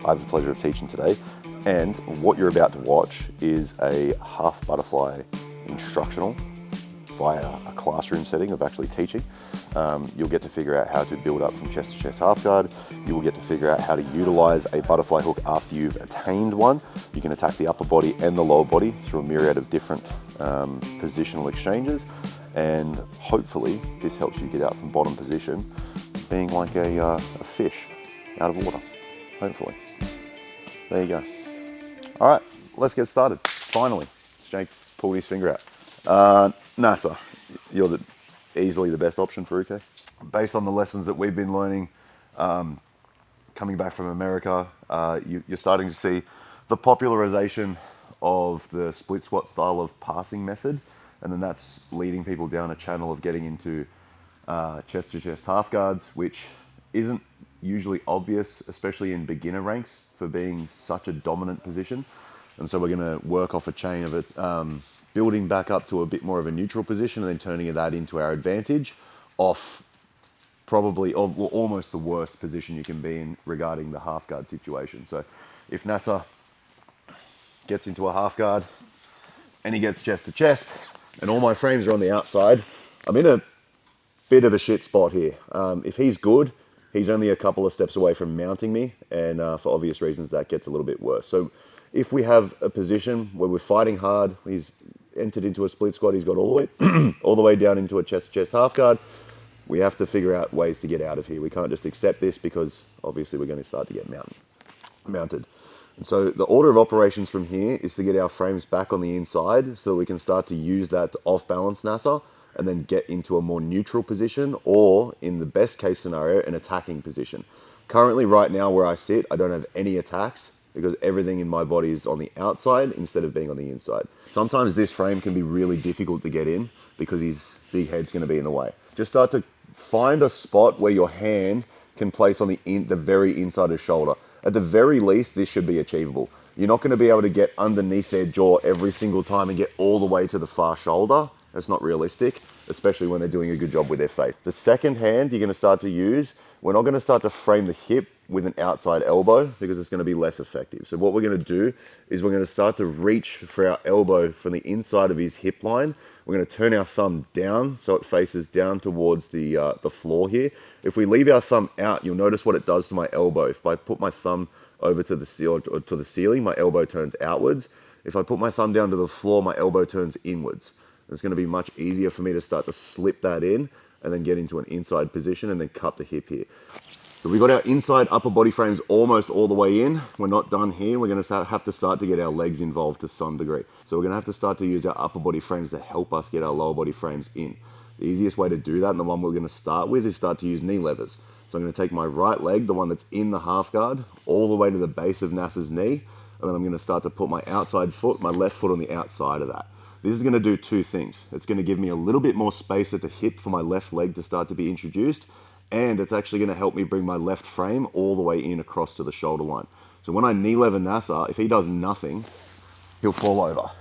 I have the pleasure of teaching today, and what you're about to watch is a half butterfly instructional via a classroom setting of actually teaching. You'll get to figure out how to build up from chest to chest half guard. You will get to figure out how to utilize a butterfly hook after you've attained one. You can attack the upper body and the lower body through a myriad of different positional exchanges, and hopefully this helps you get out from bottom position being like a fish out of water, hopefully. There you go. All right, let's get started. Finally, Jake pulled his finger out. NASA, you're easily the best option for Uke. Based on the lessons that we've been learning coming back from America, you're starting to see the popularization of the split squat style of passing method, and then that's leading people down a channel of getting into chest to chest half guards, which isn't usually obvious, especially in beginner ranks, for being such a dominant position. And so we're going to work off a chain of it, building back up to a bit more of a neutral position and then turning that into our advantage off probably almost the worst position you can be in regarding the half guard situation. So if NASA gets into a half guard and he gets chest to chest and all my frames are on the outside, I'm in a bit of a shit spot here. If he's good, he's only a couple of steps away from mounting me, and for obvious reasons that gets a little bit worse. So if we have a position where we're fighting hard, he's entered into a split squat, he's got all the way down into a chest to chest half guard, we have to figure out ways to get out of here. We can't just accept this, because obviously we're going to start to get mounted. And so the order of operations from here is to get our frames back on the inside so that we can start to use that to off balance NASA and then get into a more neutral position, or in the best case scenario, an attacking position. Currently right now where I sit, I don't have any attacks because everything in my body is on the outside instead of being on the inside. Sometimes this frame can be really difficult to get in because his big head's going to be in the way. Just start to find a spot where your hand can place on the very inside of shoulder. At the very least, this should be achievable. You're not going to be able to get underneath their jaw every single time and get all the way to the far shoulder. That's not realistic, especially when they're doing a good job with their face. The second hand you're going to start to use, we're not going to start to frame the hip with an outside elbow because it's going to be less effective. So what we're going to do is we're going to start to reach for our elbow from the inside of his hip line. We're going to turn our thumb down so it faces down towards the floor here. If we leave our thumb out, you'll notice what it does to my elbow. If I put my thumb over to the ceiling, my elbow turns outwards. If I put my thumb down to the floor, my elbow turns inwards. It's going to be much easier for me to start to slip that in and then get into an inside position and then cut the hip here. So we've got our inside upper body frames almost all the way in. We're not done here. We're going to have to start to get our legs involved to some degree. So we're going to have to start to use our upper body frames to help us get our lower body frames in. The easiest way to do that, and the one we're going to start with, is start to use knee levers. So I'm going to take my right leg, the one that's in the half guard, all the way to the base of NASA's knee, and then I'm going to start to put my outside foot, my left foot, on the outside of that. This is going to do two things. It's going to give me a little bit more space at the hip for my left leg to start to be introduced, and it's actually going to help me bring my left frame all the way in across to the shoulder line. So when I knee lever NASA, if he does nothing, he'll fall over.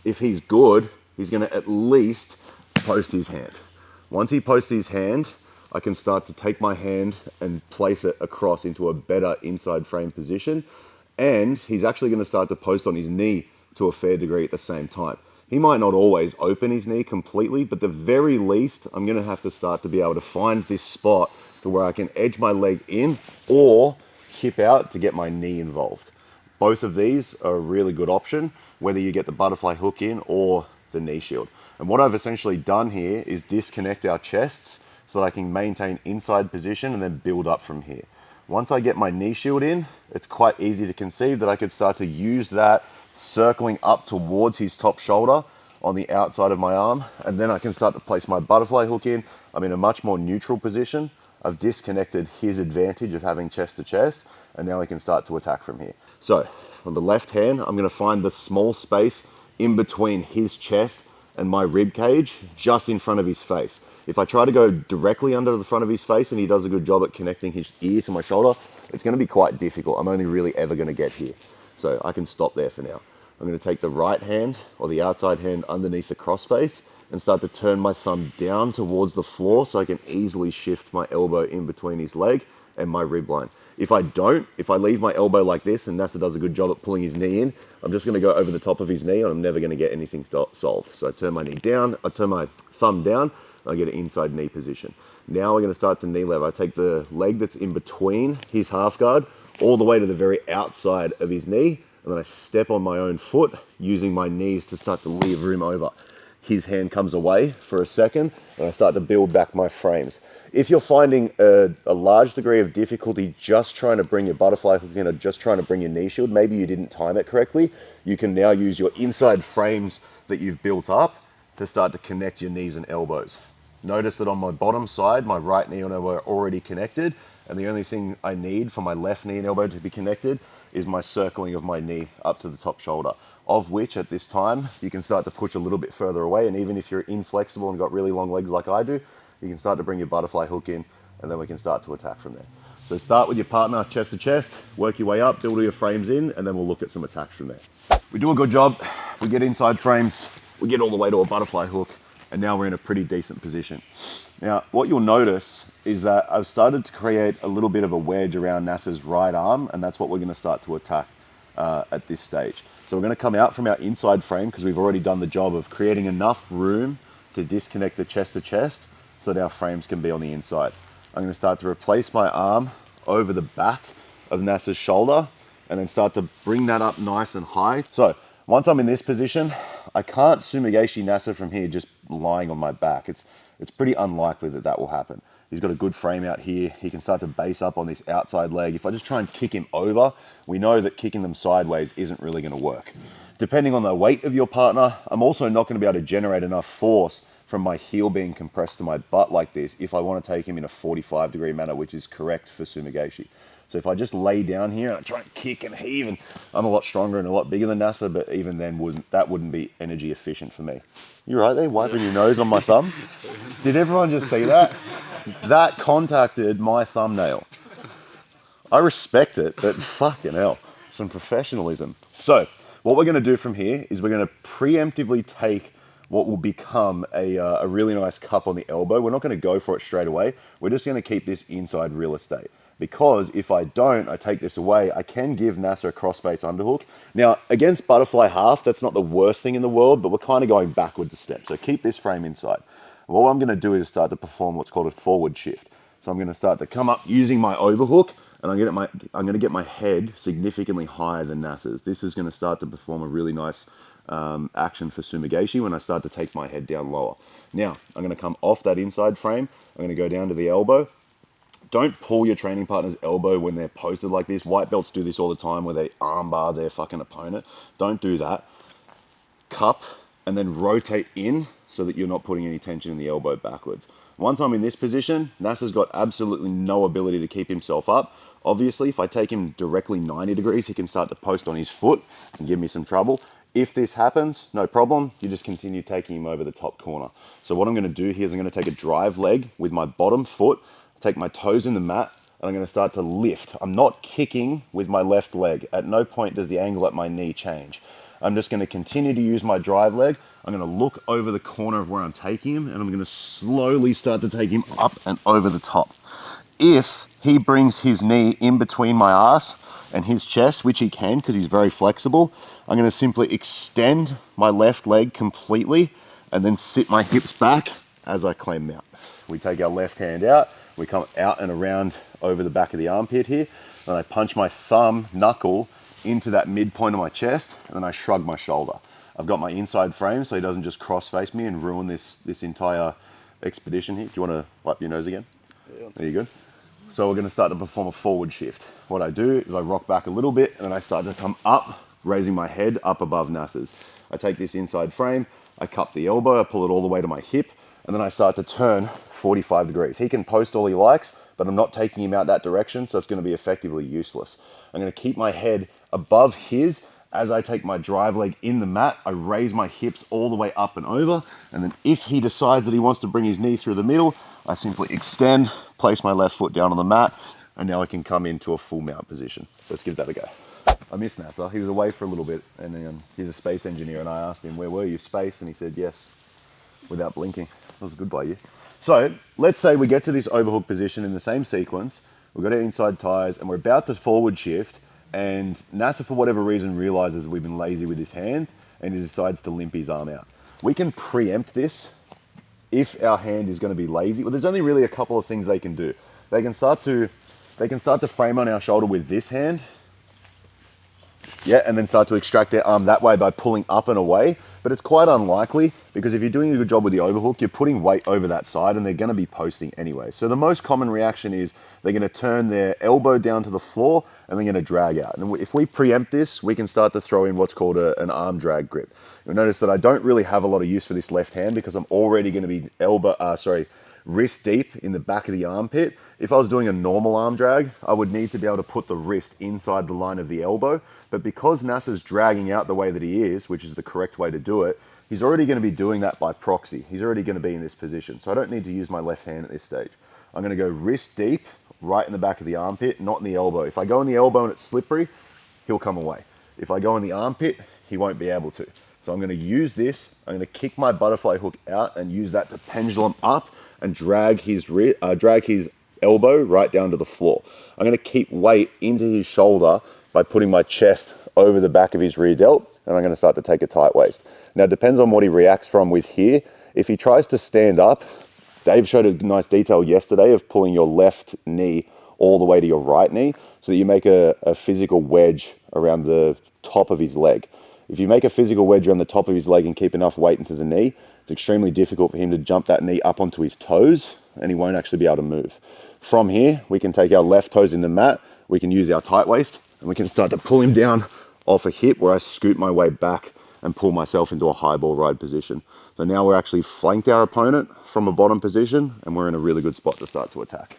If he's good, he's going to at least post his hand. Once he posts his hand, I can start to take my hand and place it across into a better inside frame position, and he's actually going to start to post on his knee to a fair degree at the same time. He might not always open his knee completely, but at the very least, I'm going to have to start to be able to find this spot to where I can edge my leg in or hip out to get my knee involved. Both of these are a really good option, whether you get the butterfly hook in or the knee shield. And what I've essentially done here is disconnect our chests so that I can maintain inside position and then build up from here. Once I get my knee shield in, it's quite easy to conceive that I could start to use that circling up towards his top shoulder on the outside of my arm, and then I can start to place my butterfly hook in. I'm in a much more neutral position. I've disconnected his advantage of having chest to chest, and now I can start to attack from here. So on the left hand, I'm going to find the small space in between his chest and my rib cage, just in front of his face. If I try to go directly under the front of his face and he does a good job at connecting his ear to my shoulder, it's going to be quite difficult. I'm only really ever going to get here. So I can stop there for now. I'm going to take the right hand or the outside hand underneath the crossface and start to turn my thumb down towards the floor so I can easily shift my elbow in between his leg and my rib line. If I don't, if I leave my elbow like this and Nasser does a good job at pulling his knee in, I'm just going to go over the top of his knee and I'm never going to get anything solved. So I turn my knee down, I turn my thumb down, I get an inside knee position. Now we're going to start to knee lever. I take the leg that's in between his half guard all the way to the very outside of his knee, and then I step on my own foot using my knees to start to lever him over. His hand comes away for a second and I start to build back my frames. If you're finding a large degree of difficulty just trying to bring your butterfly hook in or just trying to bring your knee shield, maybe you didn't time it correctly, you can now use your inside frames that you've built up to start to connect your knees and elbows. Notice that on my bottom side, my right knee and elbow are already connected, and the only thing I need for my left knee and elbow to be connected is my circling of my knee up to the top shoulder, of which at this time you can start to push a little bit further away, and even if you're inflexible and got really long legs like I do, you can start to bring your butterfly hook in, and then we can start to attack from there. So start with your partner chest to chest, work your way up, build all your frames in, and then we'll look at some attacks from there. We do a good job, we get inside frames, we get all the way to a butterfly hook, and now we're in a pretty decent position. Now, what you'll notice is that I've started to create a little bit of a wedge around Nasser's right arm, and that's what we're gonna start to attack at this stage. So we're gonna come out from our inside frame because we've already done the job of creating enough room to disconnect the chest to chest so that our frames can be on the inside. I'm gonna start to replace my arm over the back of Nasser's shoulder and then start to bring that up nice and high. So once I'm in this position, I can't Sumigaeshi Nasser from here just lying on my back. It's pretty unlikely that that will happen. He's got a good frame out here. He can start to base up on this outside leg. If I just try and kick him over, we know that kicking them sideways isn't really gonna work. Depending on the weight of your partner, I'm also not gonna be able to generate enough force from my heel being compressed to my butt like this if I want to take him in a 45-degree manner, which is correct for Sumigaeshi. So if I just lay down here and I try and kick and heave, and I'm a lot stronger and a lot bigger than Nasser, but even then that wouldn't be energy efficient for me. You right there, wiping your nose on my thumb? Did everyone just see that? That contacted my thumbnail. I respect it, but fucking hell, some professionalism. So what we're gonna do from here is we're gonna preemptively take what will become a really nice cup on the elbow. We're not gonna go for it straight away. We're just gonna keep this inside real estate. Because if I don't, I take this away, I can give Nasser a crossface underhook. Now, against butterfly half, that's not the worst thing in the world, but we're kind of going backwards a step. So keep this frame inside. What I'm gonna do is start to perform what's called a forward shift. So I'm gonna start to come up using my overhook, and I'm gonna get my head significantly higher than Nasser's. This is gonna start to perform a really nice action for Sumigaeshi when I start to take my head down lower. Now, I'm gonna come off that inside frame, I'm gonna go down to the elbow. Don't pull your training partner's elbow when they're posted like this. White belts do this all the time where they armbar their fucking opponent. Don't do that. Cup and then rotate in so that you're not putting any tension in the elbow backwards. Once I'm in this position, Nasser's got absolutely no ability to keep himself up. Obviously, if I take him directly 90 degrees, he can start to post on his foot and give me some trouble. If this happens, no problem, you just continue taking him over the top corner. So what I'm gonna do here is I'm gonna take a drive leg with my bottom foot, take my toes in the mat, and I'm gonna start to lift. I'm not kicking with my left leg. At no point does the angle at my knee change. I'm just gonna continue to use my drive leg. I'm gonna look over the corner of where I'm taking him, and I'm gonna slowly start to take him up and over the top. If he brings his knee in between my ass and his chest, which he can because he's very flexible, I'm gonna simply extend my left leg completely and then sit my hips back as I claim mount. We take our left hand out, we come out and around over the back of the armpit here, and I punch my thumb knuckle into that midpoint of my chest, and then I shrug my shoulder. I've got my inside frame so he doesn't just cross face me and ruin this entire expedition here. Do you want to wipe your nose again? Yeah, there you go. So we're going to start to perform a forward shift. What I do is I rock back a little bit and then I start to come up, raising my head up above Nasser's. I take this inside frame, I cup the elbow, I pull it all the way to my hip, and then I start to turn 45 degrees. He can post all he likes, but I'm not taking him out that direction, so it's going to be effectively useless. I'm going to keep my head above his. As I take my drive leg in the mat, I raise my hips all the way up and over, and then if he decides that he wants to bring his knee through the middle, I simply extend, place my left foot down on the mat, and now I can come into a full mount position. Let's give that a go. I miss Nasser. He was away for a little bit, and he's a space engineer, and I asked him, where were you, space? And he said, yes, without blinking. That was good by you. So let's say we get to this overhook position in the same sequence. we've got our inside ties, and we're about to forward shift, and NASA, for whatever reason, realizes we've been lazy with his hand, and he decides to limp his arm out. We can preempt this if our hand is going to be lazy. Well, there's only really a couple of things they can do. They can start to frame on our shoulder with this hand, yeah, and then start to extract their arm that way by pulling up and away. But it's quite unlikely, because if you're doing a good job with the overhook, you're putting weight over that side and they're going to be posting anyway. So the most common reaction is they're going to turn their elbow down to the floor and they're going to drag out. And if we preempt this, we can start to throw in what's called an arm drag grip. You'll notice that I don't really have a lot of use for this left hand because I'm already going to be wrist deep in the back of the armpit. If I was doing a normal arm drag, I would need to be able to put the wrist inside the line of the elbow. But because NASA's dragging out the way that he is, which is the correct way to do it, he's already going to be doing that by proxy. He's already going to be in this position. So I don't need to use my left hand at this stage. I'm going to go wrist deep, right in the back of the armpit, not in the elbow. If I go in the elbow and it's slippery, he'll come away. If I go in the armpit, he won't be able to. So I'm going to use this. I'm going to kick my butterfly hook out and use that to pendulum up and drag his elbow right down to the floor. I'm going to keep weight into his shoulder by putting my chest over the back of his rear delt, and I'm going to start to take a tight waist. Now, it depends on what he reacts from with here. If he tries to stand up, Dave showed a nice detail yesterday of pulling your left knee all the way to your right knee so that you make a physical wedge around the top of his leg. If you make a physical wedge around the top of his leg and keep enough weight into the knee, it's extremely difficult for him to jump that knee up onto his toes, and he won't actually be able to move. From here, we can take our left toes in the mat, we can use our tight waist, and we can start to pull him down off a hip where I scoot my way back and pull myself into a high ball ride position. So now we're actually flanked our opponent from a bottom position, and we're in a really good spot to start to attack.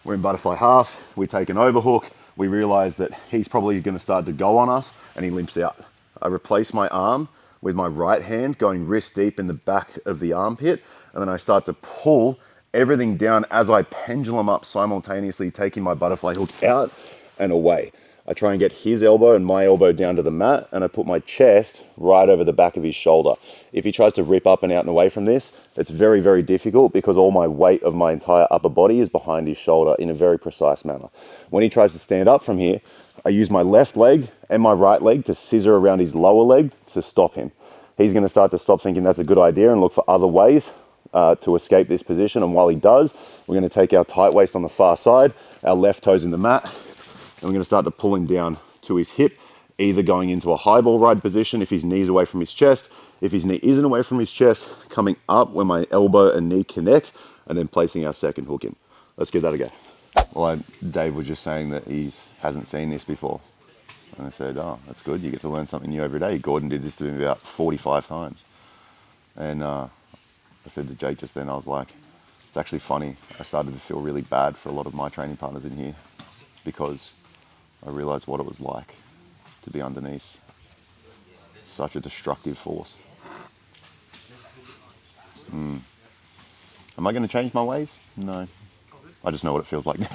We're in butterfly half, we take an overhook, we realize that he's probably going to start to go on us, and he limps out. I replace my arm with my right hand, going wrist deep in the back of the armpit, and then I start to pull everything down as I pendulum up simultaneously, taking my butterfly hook out and away. I try and get his elbow and my elbow down to the mat, and I put my chest right over the back of his shoulder. If he tries to rip up and out and away from this, it's very, very difficult because all my weight of my entire upper body is behind his shoulder in a very precise manner. When he tries to stand up from here, I use my left leg and my right leg to scissor around his lower leg to stop him. He's going to start to stop thinking that's a good idea and look for other ways to escape this position. And while he does, we're going to take our tight waist on the far side, our left toes in the mat, and we're going to start to pull him down to his hip, either going into a high ball ride position if his knee's away from his chest. If his knee isn't away from his chest, coming up when my elbow and knee connect, and then placing our second hook in. Let's give that a go. Well, Dave was just saying that he hasn't seen this before. And I said, oh, that's good. You get to learn something new every day. Gordon did this to me about 45 times. And I said to Jake just then, I was like, it's actually funny. I started to feel really bad for a lot of my training partners in here because I realized what it was like to be underneath such a destructive force. Am I going to change my ways? No. I just know what it feels like now.